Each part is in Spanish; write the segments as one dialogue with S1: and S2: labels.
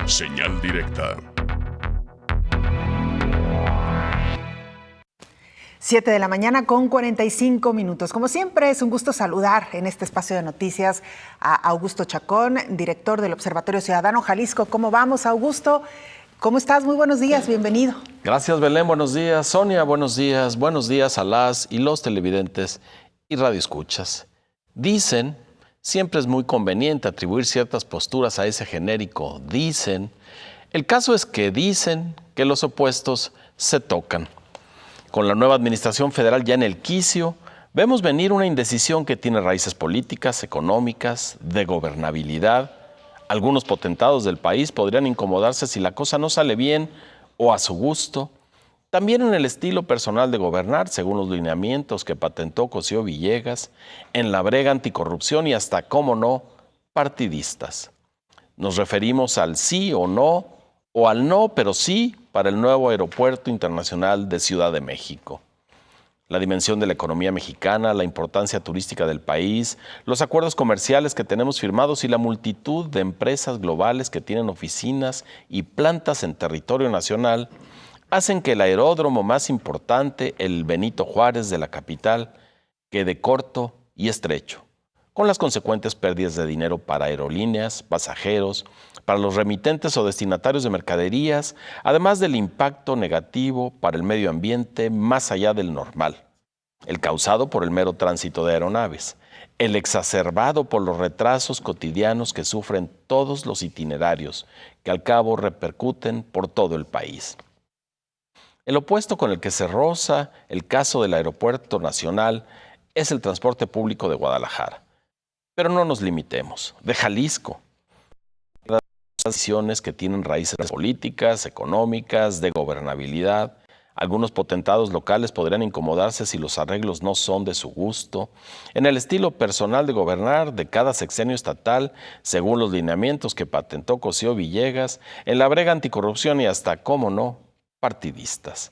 S1: Señal directa.
S2: 7 de la mañana con 45 minutos. Como siempre, es un gusto saludar en este espacio de noticias a Augusto Chacón, director del Observatorio Ciudadano Jalisco. ¿Cómo vamos, Augusto? ¿Cómo estás? Muy buenos días, bienvenido.
S3: Gracias, Belén, buenos días. Sonia, buenos días a las y los televidentes y radioescuchas. Dicen, siempre es muy conveniente atribuir ciertas posturas a ese genérico dicen. El caso es que dicen que los opuestos se tocan. Con la nueva administración federal ya en el quicio, vemos venir una indecisión que tiene raíces políticas, económicas, de gobernabilidad. Algunos potentados del país podrían incomodarse si la cosa no sale bien o a su gusto. También en el estilo personal de gobernar, según los lineamientos que patentó Cosío Villegas, en la brega anticorrupción y hasta, cómo no, partidistas. Nos referimos al sí o no, o al no, pero sí, para el nuevo Aeropuerto Internacional de Ciudad de México. La dimensión de la economía mexicana, la importancia turística del país, los acuerdos comerciales que tenemos firmados y la multitud de empresas globales que tienen oficinas y plantas en territorio nacional hacen que el aeródromo más importante, el Benito Juárez de la capital, quede corto y estrecho, con las consecuentes pérdidas de dinero para aerolíneas, pasajeros, para los remitentes o destinatarios de mercaderías, además del impacto negativo para el medio ambiente más allá del normal, el causado por el mero tránsito de aeronaves, el exacerbado por los retrasos cotidianos que sufren todos los itinerarios, que al cabo repercuten por todo el país. El opuesto con el que se roza el caso del Aeropuerto Nacional es el transporte público de Guadalajara. Pero no nos limitemos, de Jalisco. Decisiones que tienen raíces políticas, económicas, de gobernabilidad. Algunos potentados locales podrían incomodarse si los arreglos no son de su gusto. En el estilo personal de gobernar de cada sexenio estatal, según los lineamientos que patentó Cosío Villegas, en la brega anticorrupción y hasta, cómo no, partidistas.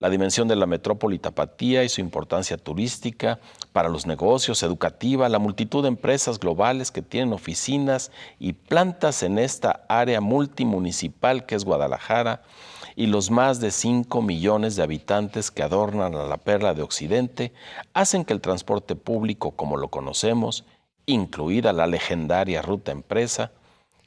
S3: La dimensión de la metrópoli tapatía y su importancia turística para los negocios, educativa, la multitud de empresas globales que tienen oficinas y plantas en esta área multimunicipal que es Guadalajara y los más de 5 millones de habitantes que adornan a la perla de Occidente hacen que el transporte público como lo conocemos, incluida la legendaria ruta empresa,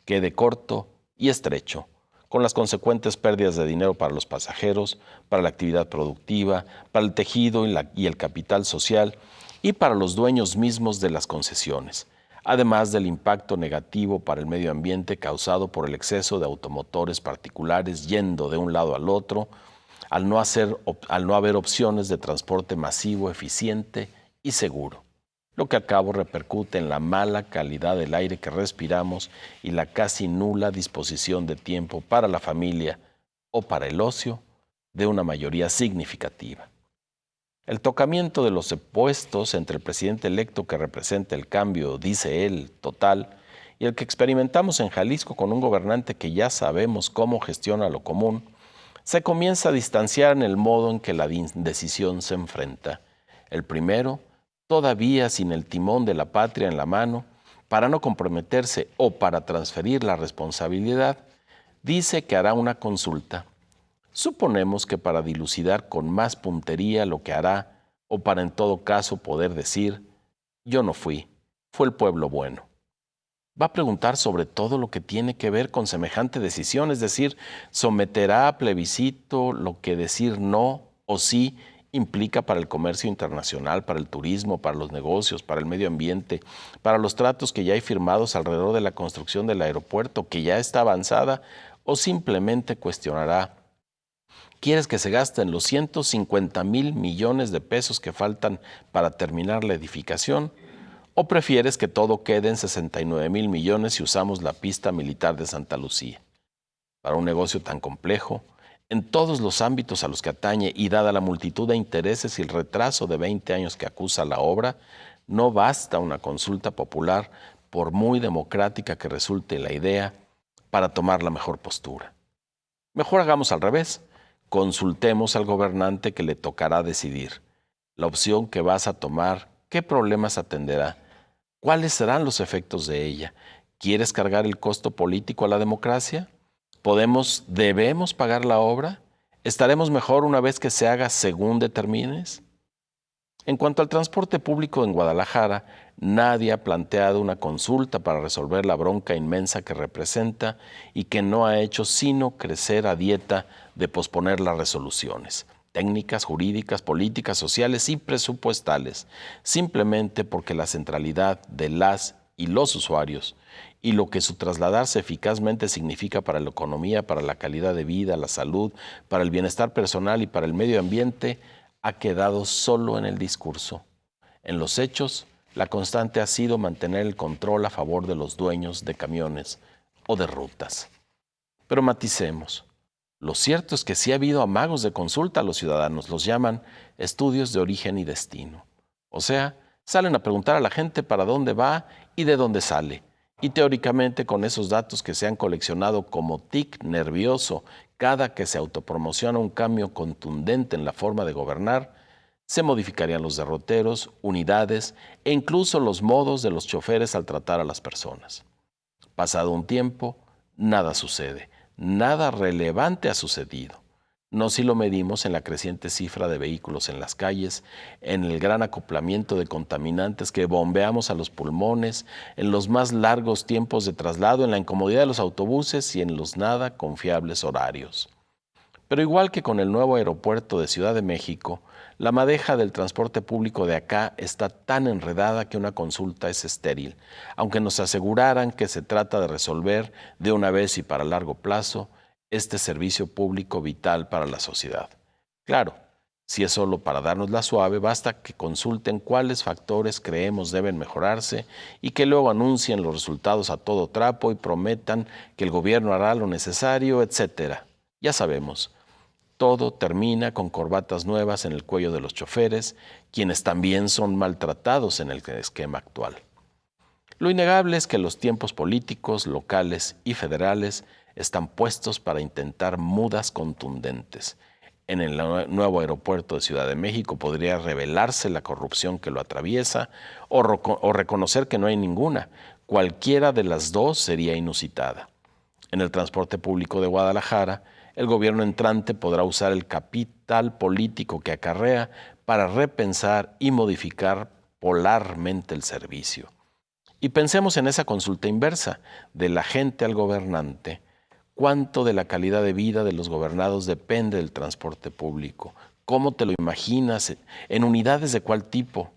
S3: quede corto y estrecho, con las consecuentes pérdidas de dinero para los pasajeros, para la actividad productiva, para el tejido y el capital social y para los dueños mismos de las concesiones, además del impacto negativo para el medio ambiente causado por el exceso de automotores particulares yendo de un lado al otro, al no haber opciones de transporte masivo, eficiente y seguro, lo que al cabo repercute en la mala calidad del aire que respiramos y la casi nula disposición de tiempo para la familia o para el ocio de una mayoría significativa. El tocamiento de los opuestos entre el presidente electo que representa el cambio, dice él, total, y el que experimentamos en Jalisco con un gobernante que ya sabemos cómo gestiona lo común, se comienza a distanciar en el modo en que la indecisión se enfrenta. El primero, todavía sin el timón de la patria en la mano, para no comprometerse o para transferir la responsabilidad, dice que hará una consulta. Suponemos que para dilucidar con más puntería lo que hará, o para en todo caso poder decir, yo no fui, fue el pueblo bueno. Va a preguntar sobre todo lo que tiene que ver con semejante decisión, es decir, someterá a plebiscito lo que decir no o sí implica para el comercio internacional, para el turismo, para los negocios, para el medio ambiente, para los tratos que ya hay firmados alrededor de la construcción del aeropuerto, que ya está avanzada, o simplemente cuestionará. ¿Quieres que se gasten los 150,000 millones de pesos que faltan para terminar la edificación? ¿O prefieres que todo quede en 69,000 millones si usamos la pista militar de Santa Lucía? Para un negocio tan complejo, en todos los ámbitos a los que atañe y dada la multitud de intereses y el retraso de 20 años que acusa la obra, no basta una consulta popular, por muy democrática que resulte la idea, para tomar la mejor postura. Mejor hagamos al revés. Consultemos al gobernante que le tocará decidir. La opción que vas a tomar, ¿qué problemas atenderá? ¿Cuáles serán los efectos de ella? ¿Quieres cargar el costo político a la democracia? ¿Debemos pagar la obra? ¿Estaremos mejor una vez que se haga según determines? En cuanto al transporte público en Guadalajara, nadie ha planteado una consulta para resolver la bronca inmensa que representa y que no ha hecho sino crecer a dieta de posponer las resoluciones técnicas, jurídicas, políticas, sociales y presupuestales, simplemente porque la centralidad de las y los usuarios y lo que su trasladarse eficazmente significa para la economía, para la calidad de vida, la salud, para el bienestar personal y para el medio ambiente, ha quedado solo en el discurso. En los hechos, la constante ha sido mantener el control a favor de los dueños de camiones o de rutas. Pero maticemos. Lo cierto es que sí ha habido amagos de consulta a los ciudadanos, los llaman estudios de origen y destino. O sea, salen a preguntar a la gente para dónde va y de dónde sale. Y teóricamente con esos datos que se han coleccionado como tic nervioso cada que se autopromociona un cambio contundente en la forma de gobernar, se modificarían los derroteros, unidades e incluso los modos de los choferes al tratar a las personas. Pasado un tiempo, nada sucede. Nada relevante ha sucedido. No si lo medimos en la creciente cifra de vehículos en las calles, en el gran acoplamiento de contaminantes que bombeamos a los pulmones, en los más largos tiempos de traslado, en la incomodidad de los autobuses y en los nada confiables horarios. Pero igual que con el nuevo aeropuerto de Ciudad de México, la madeja del transporte público de acá está tan enredada que una consulta es estéril, aunque nos aseguraran que se trata de resolver de una vez y para largo plazo este servicio público vital para la sociedad. Claro, si es solo para darnos la suave, basta que consulten cuáles factores creemos deben mejorarse y que luego anuncien los resultados a todo trapo y prometan que el gobierno hará lo necesario, etc. Ya sabemos. Todo termina con corbatas nuevas en el cuello de los choferes, quienes también son maltratados en el esquema actual. Lo innegable es que los tiempos políticos, locales y federales están puestos para intentar mudas contundentes. En el nuevo aeropuerto de Ciudad de México podría revelarse la corrupción que lo atraviesa o reconocer que no hay ninguna. Cualquiera de las dos sería inusitada. En el transporte público de Guadalajara, el gobierno entrante podrá usar el capital político que acarrea para repensar y modificar polarmente el servicio. Y pensemos en esa consulta inversa, de la gente al gobernante. ¿Cuánto de la calidad de vida de los gobernados depende del transporte público? ¿Cómo te lo imaginas? ¿En unidades de cuál tipo?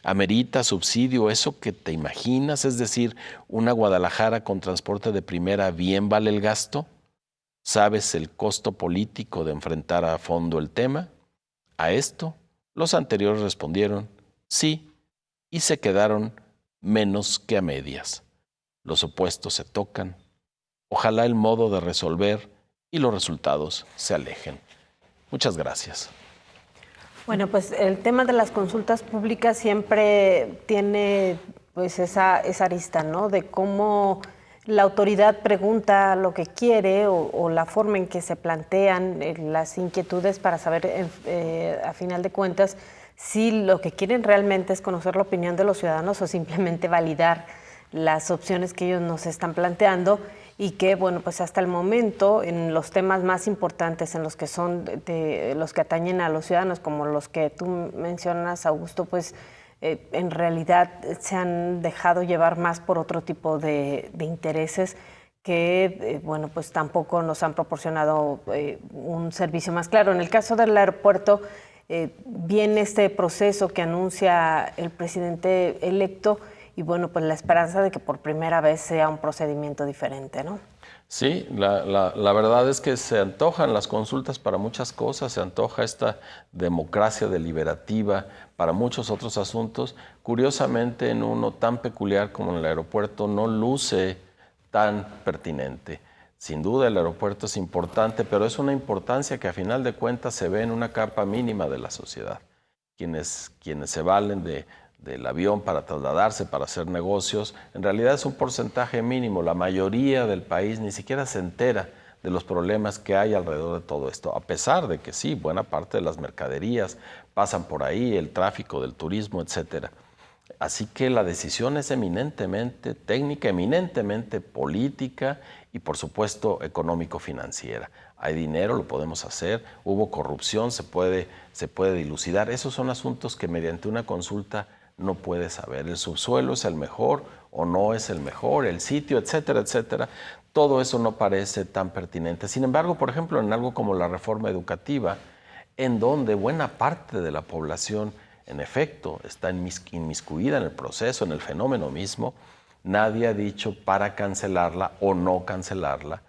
S3: ¿Amerita subsidio eso que te imaginas? Es decir, ¿una Guadalajara con transporte de primera bien vale el gasto? ¿Sabes el costo político de enfrentar a fondo el tema? A esto, los anteriores respondieron sí y se quedaron menos que a medias. Los opuestos se tocan. Ojalá el modo de resolver y los resultados se alejen. Muchas gracias.
S1: Bueno, pues el tema de las consultas públicas siempre tiene pues esa arista, ¿no? De cómo la autoridad pregunta lo que quiere o la forma en que se plantean las inquietudes para saber, a final de cuentas, si lo que quieren realmente es conocer la opinión de los ciudadanos o simplemente validar las opciones que ellos nos están planteando y que, bueno, pues hasta el momento, en los temas más importantes, en los que son los que atañen a los ciudadanos, como los que tú mencionas, Augusto, pues en realidad se han dejado llevar más por otro tipo de intereses que, bueno, pues tampoco nos han proporcionado un servicio más claro. En el caso del aeropuerto, viene este proceso que anuncia el presidente electo y, bueno, pues la esperanza de que por primera vez sea un procedimiento diferente, ¿no?
S3: Sí, la verdad es que se antojan las consultas para muchas cosas, se antoja esta democracia deliberativa para muchos otros asuntos. Curiosamente, en uno tan peculiar como en el aeropuerto no luce tan pertinente. Sin duda el aeropuerto es importante, pero es una importancia que a final de cuentas se ve en una capa mínima de la sociedad. Quienes se valen del avión para trasladarse, para hacer negocios, en realidad es un porcentaje mínimo. La mayoría del país ni siquiera se entera de los problemas que hay alrededor de todo esto, a pesar de que sí, buena parte de las mercaderías pasan por ahí, el tráfico del turismo, etcétera. Así que la decisión es eminentemente técnica, eminentemente política y por supuesto económico-financiera. Hay dinero, lo podemos hacer, hubo corrupción, se puede dilucidar. Esos son asuntos que mediante una consulta no puede saber. El subsuelo es el mejor o no es el mejor, el sitio, etcétera, etcétera. Todo eso no parece tan pertinente. Sin embargo, por ejemplo, en algo como la reforma educativa, en donde buena parte de la población, en efecto, está inmiscuida en el proceso, en el fenómeno mismo, nadie ha dicho para cancelarla o no cancelarla.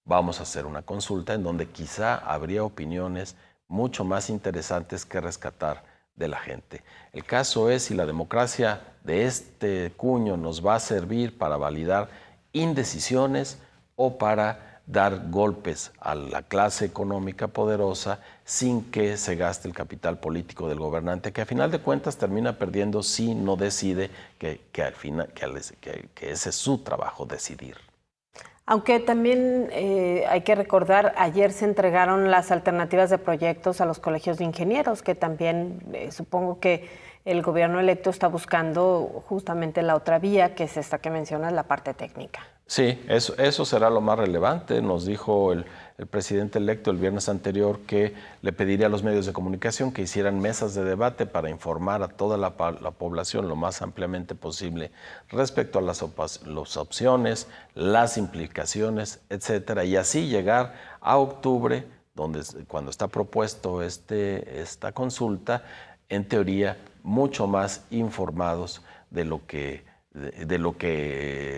S3: Vamos a hacer una consulta en donde quizá habría opiniones mucho más interesantes que rescatar de la gente. El caso es si la democracia de este cuño nos va a servir para validar indecisiones o para dar golpes a la clase económica poderosa sin que se gaste el capital político del gobernante, que a final de cuentas termina perdiendo si no decide que ese es su trabajo, decidir.
S1: Aunque también hay que recordar, ayer se entregaron las alternativas de proyectos a los colegios de ingenieros, que también supongo que el gobierno electo está buscando justamente la otra vía, que es esta que mencionas, la parte técnica.
S3: Sí, eso será lo más relevante. Nos dijo el presidente electo el viernes anterior que le pediría a los medios de comunicación que hicieran mesas de debate para informar a toda la población lo más ampliamente posible respecto a las opciones, las implicaciones, etcétera, y así llegar a octubre, cuando está propuesto esta consulta, en teoría mucho más informados de lo que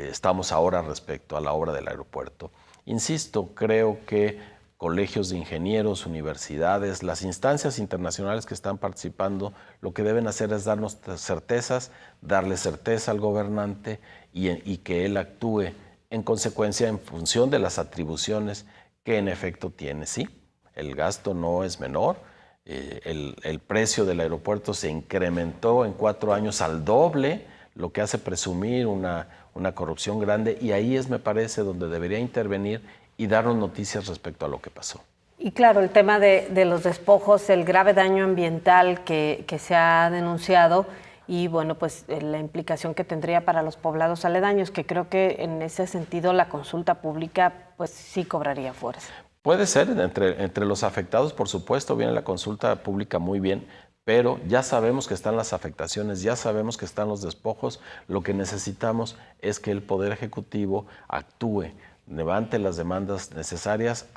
S3: estamos ahora respecto a la obra del aeropuerto. Insisto, creo que colegios de ingenieros, universidades, las instancias internacionales que están participando, lo que deben hacer es darnos certezas, darle certeza al gobernante y que él actúe en consecuencia en función de las atribuciones que en efecto tiene. Sí, el gasto no es menor. El precio del aeropuerto se incrementó en 4 años al doble, lo que hace presumir una corrupción grande, y ahí es, me parece, donde debería intervenir y darnos noticias respecto a lo que pasó.
S1: Y claro, el tema de los despojos, el grave daño ambiental que se ha denunciado y bueno, pues la implicación que tendría para los poblados aledaños, que creo que en ese sentido la consulta pública pues sí cobraría fuerza.
S3: Puede ser, entre los afectados, por supuesto, viene la consulta pública muy bien, pero ya sabemos que están las afectaciones, ya sabemos que están los despojos. Lo que necesitamos es que el Poder Ejecutivo actúe, levante las demandas necesarias,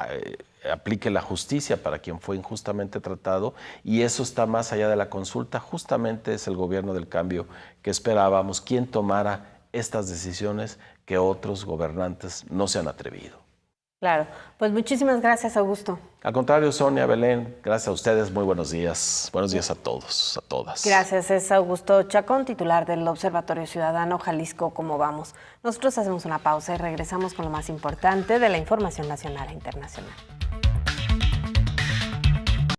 S3: aplique la justicia para quien fue injustamente tratado, y eso está más allá de la consulta. Justamente es el gobierno del cambio que esperábamos, quien tomara estas decisiones que otros gobernantes no se han atrevido.
S1: Claro, pues muchísimas gracias, Augusto.
S3: Al contrario, Sonia, Belén, gracias a ustedes, muy buenos días. Buenos días a todos, a todas.
S1: Gracias, es Augusto Chacón, titular del Observatorio Ciudadano Jalisco, ¿cómo vamos? Nosotros hacemos una pausa y regresamos con lo más importante de la información nacional e internacional.